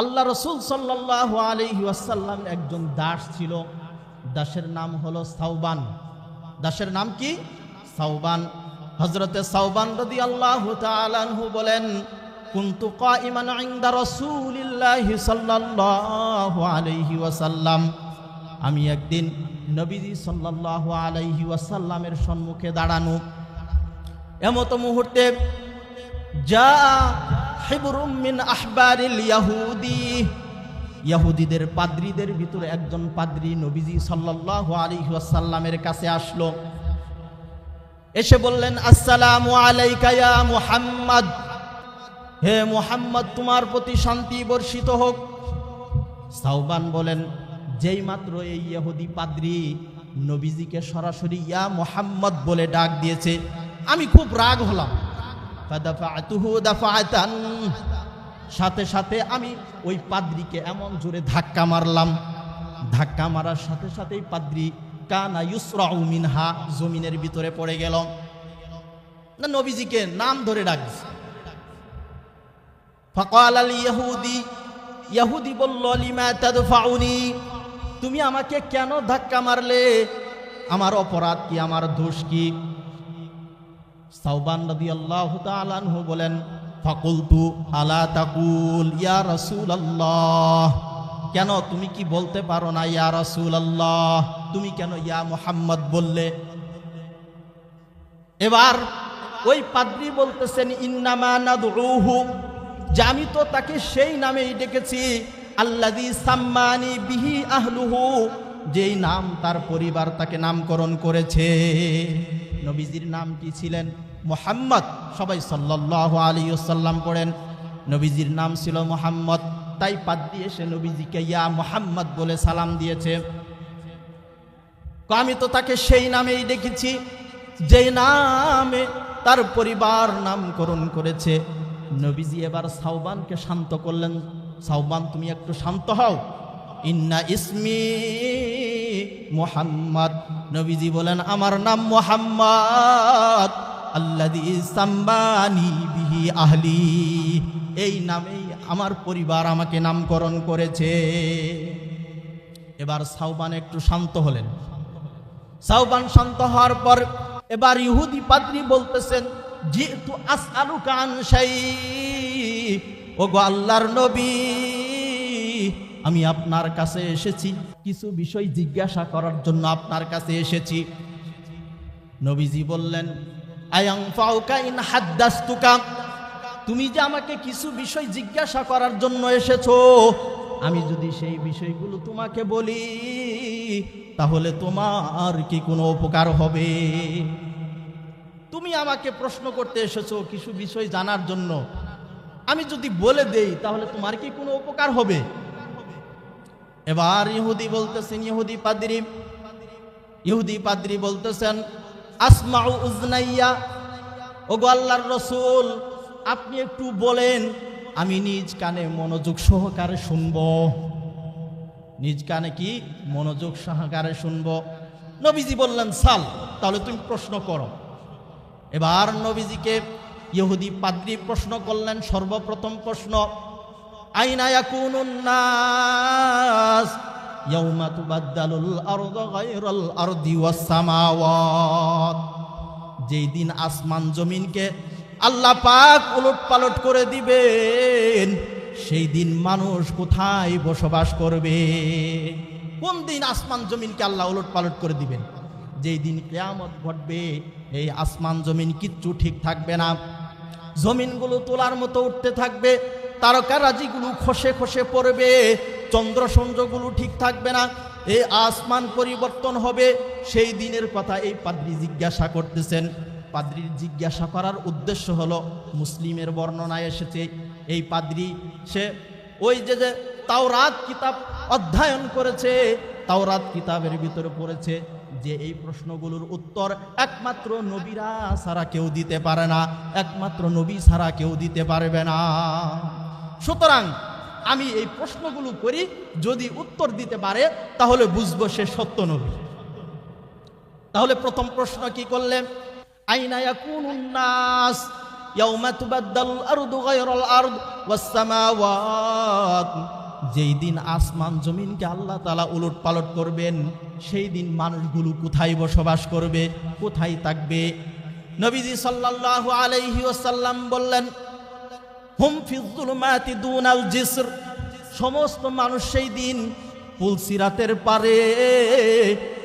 আল্লাহ রসুল সাল্লাল্লাহু আলাইহি ওয়াসাল্লাম একজন দাস ছিল। দাসের নাম হলো সাওবান। দাসের নাম কি? সাওবান। হযরতে সাওবান রাদিয়াল্লাহু তাআলা আনহু বলেন, কুনতু কাইমান ইনদা রাসূলিল্লাহি সাল্লাল্লাহু আলাইহি ওয়াসাল্লাম, আমি একদিন নবীজি সাল্লাল্লাহু আলাইহি ওয়াসাল্লামের সম্মুখে দাঁড়ানো। এমত মুহূর্তে যা হিবরুম মিন আহবারিল ইয়াহুদি, ইহুদিদের পাদ্রীদের ভিতরে একজন পাদ্রী নবীজি সাল্লাল্লাহু আলাইহি ওয়াসাল্লামের কাছে আসলো। এসে বললেন, আসসালামু আলাইকা ইয়া মুহাম্মদ, হে মুহাম্মদ তোমার প্রতি শান্তি বর্ষিত হোক। সাওবান বলেন, যেই মাত্র এই ইহুদি পাদ্রী নবীজিকে সরাসরি ইয়া মুহাম্মদ বলে ডাক দিয়েছে, আমি খুব রাগ হলাম। ফাদাফাতুহু দাফাতান, সাথে সাথে আমি ওই পাদ্রীকে এমন জোরে ধাক্কা মারলাম, ধাক্কা মারার সাথে সাথেই পাদ্রী কানা ইউসরাউ মিনহা, জমিনের ভিতরে পড়ে গেল। না, নবীজিকে নাম ধরে ডাকছে। ফাকাল আল ইহুদি, ইহুদি বলল, লিমা তাদফাউনি, তুমি আমাকে কেন ধাক্কা মারলে? আমার অপরাধ কি? আমার দোষ কি? সাওবান রাদিয়াল্লাহু তাআলা আনহু বলেন, ফাকুলতু আলা তাকুল ইয়া রাসূলুল্লাহ, কেন তুমি কি বলতে পারো না ইয়া রাসূলুল্লাহ? তুমি কেন ইয়া মুহাম্মদ বললে? এবার ওই পাদ্রী বলতেছেন, ইন্নামা নাদউহু, যে আমি তো তাকে সেই নামেই ডেকেছি, আল্লাযী সাম্মানি বিহি আহলুহু, যেই নাম তার পরিবার তাকে নামকরণ করেছে। নবীজির নাম কি ছিলেন? মুহাম্মদ। সবাই সাল্লাল্লাহু আলাইহি ওয়াসাল্লাম পড়েন। নবীজির নাম ছিল মুহাম্মদ, তাই পাদ্রী এসে নবীজিকে ইয়া মুহাম্মদ বলে সালাম দিয়েছে। আমি তো তাকে সেই নামেই ডেকেছি যেই নামে তার পরিবার নামকরণ করেছে। নবীজি এবার সাওবানকে শান্ত করলেন, সাওবান তুমি একটু শান্ত হও। ইন্না ইসমি মুহাম্মদ, নবীজি বলেন আমার নাম মুহাম্মদ, আল্লাযী সাম্মানি বিহি আহলি, এই নামেই আমার পরিবার আমাকে নামকরণ করেছে। এবার সাওবান একটু শান্ত হলেন। সাওবান শান্ত হওয়ার পর এবার ইহুদি পাদ্রী বলতেছেন, জিতু আসআলুকা আন শাই, ওগো আল্লাহর নবী, আমি আপনার কাছে এসেছি কিছু বিষয় জিজ্ঞাসা করার জন্য আপনার কাছে এসেছি। নবীজি বললেন, আয়ানফাউকা ইন হাদ্দাসতুকা, তুমি যে আমাকে কিছু বিষয় জিজ্ঞাসা করার জন্য এসেছো, আমি যদি সেই বিষয়গুলো তোমাকে বলি তাহলে তোমার কি কোনো উপকার হবে? তুমি আমাকে প্রশ্ন করতে এসেছো কিছু বিষয় জানার জন্য, আমি যদি বলে দেই তাহলে তোমার কি কোনো উপকার হবে? এবার ইহুদি বলতেছেন, ইহুদি পাদ্রী বলতেছেন, আসমাউ উজনাইয়া, ওগো আল্লাহর রাসূল আপনি একটু বলেন, আমি নিজ কানে মনোযোগ সহকারে শুনব। নিজ কানে কি? মনোযোগ সহকারে শুনব। নবীজি বললেন, সাল, তাহলে তুমি প্রশ্ন করো। এবার নবীজিকে ইহুদি পাদ্রী প্রশ্ন করলেন। সর্বপ্রথম প্রশ্ন, আইনা ইয়াকুনুন নাস ইয়াউমা তুবাদদালুল আরদু গায়রাল আরদি ওয়াস সামাওয়াত, যেই দিন আসমান জমিনকে আল্লাহ পাক উলটপালট করে দিবেন, সেই দিন মানুষ কোথায় বসবাস করবে? কোন দিন আসমান জমিনকে আল্লাহ উলটপালট করে দিবেন? যেই দিন কিয়ামত ঘটবে, এই আসমান জমিন কিচ্ছু ঠিক থাকবে না, জমিনগুলো তোলার মতো উঠতে থাকবে, তারকারাজিগুলো খসে খসে পড়বে, চন্দ্র সূর্যগুলো ঠিক থাকবে না, এই আসমান পরিবর্তন হবে। সেই দিনের কথা এই পাদ্রী জিজ্ঞাসা করতেছেন। পাদ্রীর জিজ্ঞাসা করার উদ্দেশ্য হলো, মুসলিমের বর্ণনায় এসেছে এই পাদ্রী সে ওই যে তাওরাত কিতাব অধ্যয়ন করেছে, তাওরাত কিতাবের ভিতরে পড়েছে যে এই প্রশ্নগুলোর উত্তর একমাত্র নবীরা ছাড়া কেউ দিতে পারে না, একমাত্র নবী ছাড়া কেউ দিতে পারবে না। সুতরাং আমি এই প্রশ্নগুলো করি, যদি উত্তর দিতে পারে তাহলে বুঝবো সে সত্য নবী। তাহলে প্রথম প্রশ্ন কি করলেন? আইনা ইয়াকুনুন নাস, ইয়াউমা তুবাদদালুল আরদু গায়রাল আরদ ওয়াস সামাওয়াত, যেই দিন আসমান জমিনকে আল্লাহ তাআলা উলট পালট করবেন, সেই দিন মানুষগুলো কোথায় বসবাস করবে, কোথায় থাকবে? নবীজি সাল্লাল্লাহু আলাইহি ওয়াসাল্লাম বললেন, হুম ফিজ যুলুমাতি দুনাল জিসর, সমস্ত মানুষ সেই দিন পুলসিরাতের পারে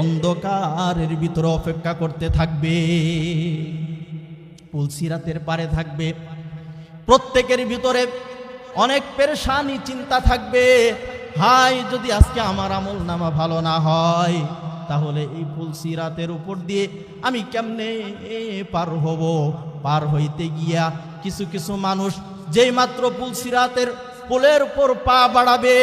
অন্ধকারের ভিতরে অপেক্ষা করতে থাকবে, পুলসিরাতের পারে থাকবে। প্রত্যেকের ভিতরে অনেক পেরেশানি চিন্তা থাকবে, হাই যদি আজকে আমার আমল নামা ভালো না হয়, তাহলে এই পুলসিরাতের উপর দিয়ে আমি কেমনে পার হব? পার হইতে গিয়া কিছু কিছু মানুষ যেই মাত্র পুলসিরাতের পোলের উপর পা বাড়াবে,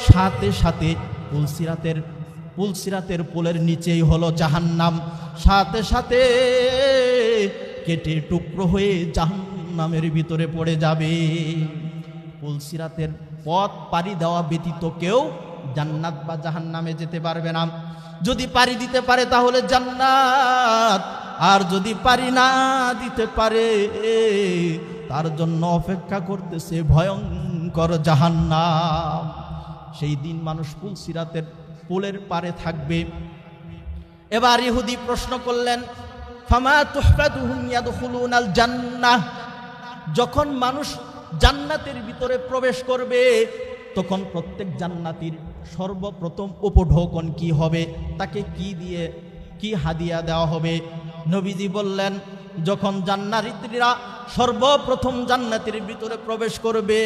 সাথে সাথে পুলসিরাতের পোলের নিচেই হলো জাহান্নাম, সাথে সাথে কেটে টুকরো হয়ে জাহান্নামের ভিতরে পড়ে যাবে। পুলসিরাতের পথ পাড়ি দেওয়া ব্যতীত কেউ জান্নাত বা জাহান্নামে যেতে পারবে না। যদি পাড়ি দিতে পারে তাহলে জান্নাত, আর যদি পাড়ি না দিতে পারে তার জন্য অপেক্ষা করতেছে ভয়ঙ্কর জাহান্নাম। সেই দিন মানুষ পুলসিরাতের পোলের পারে থাকবে। এবার ইহুদি প্রশ্ন করলেন, ফামা তুহফাতুহুম ইয়াদখুলুনাল জান্নাহ, যখন মানুষ জান্নাতের ভিতরে প্রবেশ করবে তখন প্রত্যেক জান্নাতীর সর্বপ্রথম উপঢৌকন কি হবে, তাকে কি হাদিয়া দেওয়া হবে? নবীজি বললেন, যখন জান্নাতীরা সর্বপ্রথম জান্নাতের ভিতরে প্রবেশ করবে,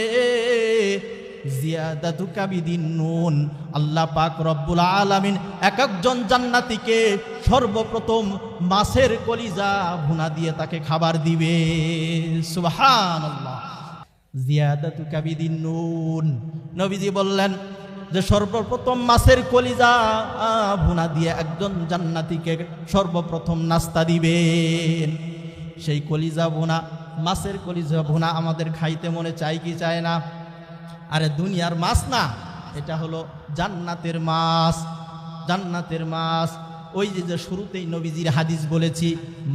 জিয়াদাতু কাবিদিন নুন, আল্লাহ পাক রব্বুল আলামিন এক একজন জান্নাতীকে সর্বপ্রথম মাছের কলিজা ভুনা দিয়ে তাকে খাবার দিবে। সুবহানাল্লাহ, জিয়াদাতু কাবিদিন নুন। নবীজি বললেন যে সর্বপ্রথম মাছের কলিজা ভুনা দিয়ে একজন জান্নাতীকে সর্বপ্রথম নাস্তা দিবেন। সেই কলিজা ভুনা, মাছের কলিজা ভুনা আমাদের খাইতে মনে চাই কি চায় না? আরে দুনিয়ার মাছ না, এটা হলো জান্নাতের মাছ, জান্নাতের মাছ। ওই যে শুরুতেই নবীজির হাদিস বলেছি,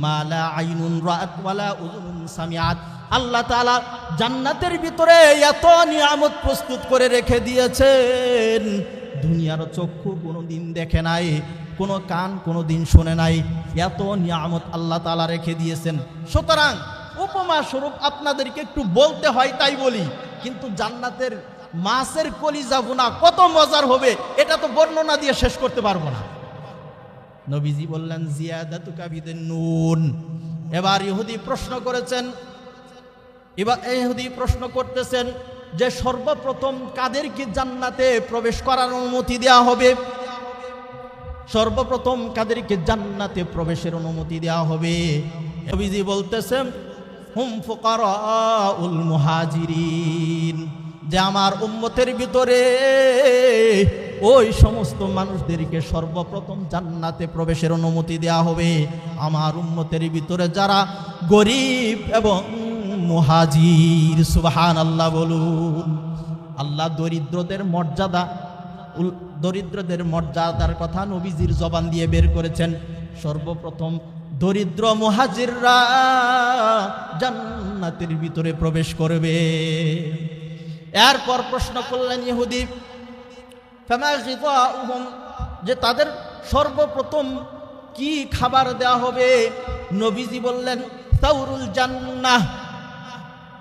মালা আইনুন রাআত ওয়ালা উযুনুন সামিআত, আল্লাহ তাআলা জান্নাতের ভিতরে এত নিয়ামত প্রস্তুত করে রেখে দিয়েছেন, দুনিয়ার চক্ষু কোনোদিন দেখে নাই, কোনো কান কোনোদিন শোনে নাই, এত নিয়ামত আল্লাহ তাআলা রেখে দিয়েছেন। সুতরাং উপমা স্বরূপ আপনাদেরকে একটু বলতে হয় তাই বলি, কিন্তু জান্নাতের মাছের কলিজা ভুনা কত মজার হবে এটা তো বর্ণনা দিয়ে শেষ করতে পারবো না। নবীজি বললেন জিয়াদাতু কাবিদিন নুন। এবার ইহুদি প্রশ্ন করতেছেন যে সর্বপ্রথম কাদেরকে জান্নাতে প্রবেশ করার অনুমতি দেওয়া হবে? সর্বপ্রথম কাদেরকে জান্নাতে প্রবেশের অনুমতি দেওয়া হবে? নবীজি বলতেছেন, হুম ফুকারাউল মুহাজিরিন, যে আমার উম্মতের ভিতরে ওই সমস্ত মানুষদেরকে সর্বপ্রথম জান্নাতে প্রবেশের অনুমতি দেওয়া হবে আমার উম্মতের ভিতরে যারা গরিব এবং মুহাজির। সুবহানাল্লাহ বলুন। আল্লাহ দরিদ্রদের মর্যাদার কথা নবীজির জবান দিয়ে বের করেছেন। সর্বপ্রথম দরিদ্র মুহাজিররা জান্নাতের ভিতরে প্রবেশ করবে। এরপর প্রশ্ন করলেন ইহুদি, ফামা গিযাউহুম, যে তাদের সর্বপ্রথম কি খাবার দেওয়া হবে? নবীজি বললেন তাওরুল জান্নাহ,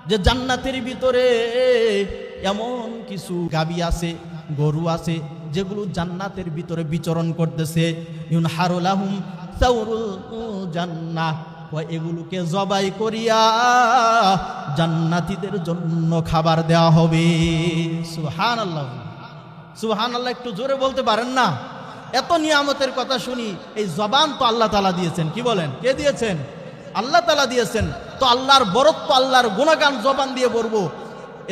যে জান্নাতের ভিতরে এমন কিছু গাবি আছে, গরু আছে, যেগুলো জান্নাতের ভিতরে বিচরণ করতেছে। ইউনহারু লাহুম তাওরুল জান্নাহ, এগুলোকে জবাই করিয়া জান্নাতীদের জন্য খাবার দেওয়া হবে। সুবহানাল্লাহ, সুবহানাল্লাহ, একটু জোরে বলতে পারেন না? এত নিয়ামতের কথা শুনি, এই জবান তো আল্লাহ তাআলা দিয়েছেন। কি বলেন? কে দিয়েছেন? আল্লাহ তাআলা দিয়েছেন। তো আল্লাহর বরত্ব, আল্লাহর গুণগান জবান দিয়ে বলবো,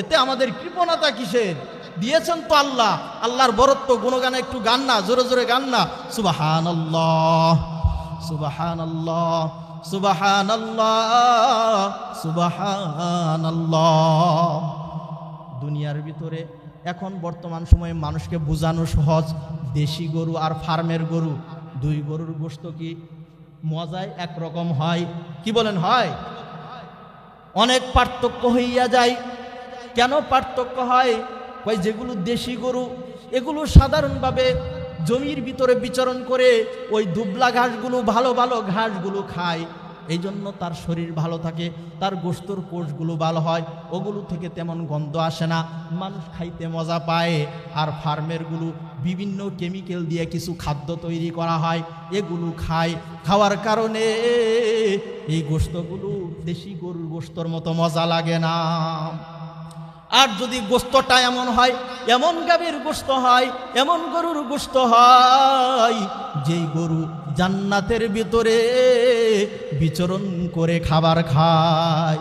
এতে আমাদের কৃপণতা কিসের? দিয়েছেন তো আল্লাহ, আল্লাহর বরত্ব গুণগান একটু গান না, জোরে জোরে গান না। সুবহানাল্লাহ, সুবহানাল্লাহ, সুবহানাল্লাহ, সুবহানাল্লাহ। দুনিয়ার ভিতরে এখন বর্তমান সময়ে মানুষকে বোঝানো সহজ, দেশি গরু আর ফার্মের গরু, দুই গরুর গোশত কি মজায় একরকম হয়? কি বলেন হয়? অনেক পার্থক্য হইয়া যায়। কেন পার্থক্য হয়? কয় যেগুলো দেশি গরু এগুলো সাধারণভাবে জমির ভিতরে বিচরণ করে ওই দুবলা ঘাসগুলো, ভালো ভালো ঘাসগুলো খায়, এই জন্য তার শরীর ভালো থাকে, তার গোশতর কোষগুলো ভালো হয়, ওগুলো থেকে তেমন গন্ধ আসে না, মানুষ খাইতে মজা পায়। আর ফার্মেরগুলো বিভিন্ন কেমিক্যাল দিয়ে কিছু খাদ্য তৈরি করা হয়, এগুলো খায়, খাওয়ার কারণে এই গোশতগুলো দেশি গরুর গোশতর মতো মজা লাগে না। আর যদি গোশতটা এমন হয়, এমন গাভীর গোশত হয়, এমন গরুর গোশত হয়, যেই গরু জান্নাতের ভিতরে বিচরণ করে খাবার খায়।